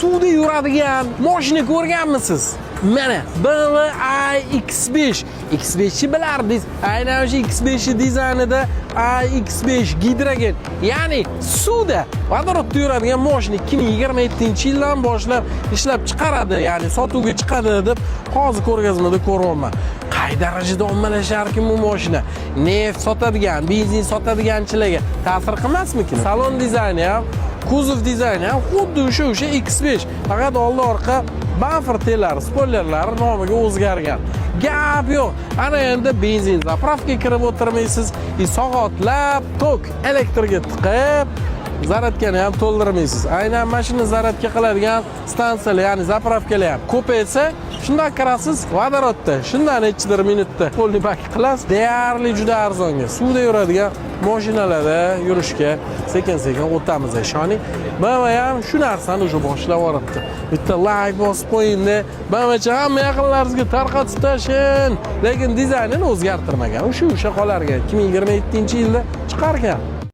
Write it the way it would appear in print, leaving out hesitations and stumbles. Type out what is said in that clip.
suvda yuradigan mashina ko'rganmisiz? Mana BMW iX5. X5 ni bilardingiz. Aynan o'sha X5 dizaynida iX5 Hydrogen, ya'ni suvda vodorodda yuradigan mashina 2027-yildan boshlab ishlab chiqaradi, ya'ni sotuvga chiqadi deb hozir ko'rgazmada ko'ryapman. Qay darajada ommalasharkin bu mashina. Neft sotadigan, benzin sotadiganchilarga ta'sir qilmasmikin? Salon dizayni ham, kuzov dizayni ham xuddi o'sha X5, faqat old orqa bamper tellari, spoilerlari nomiga o'zgargan. Gap yo'q. Ana endi benzin zapravkaga kirib o'tirmaysiz, soatlab tok elektrga tiqib zaryadkani ham to'ldirmaysiz. Aynan mashina zaryadka qiladigan stansiyalar, ya'ni zapravkalar ham ko'paysa, shundan kirasiz vodorodda, shundan nechidir minutda qo'lni bak qilasiz. Deyarli juda arzonga. Suvda yuradigan mashinalarda yurishga sekin-sekin o'tamiz, ishoning. BMW ham shu narsani o'sha boshlab yuboribdi. Bitta like bosib qo'ying-da, BMWcha hamma yaqinlaringizga tarqatib tashing. Lekin dizaynini o'zgartirmagan. O'sha qolargan. 2027-yilda chiqargan.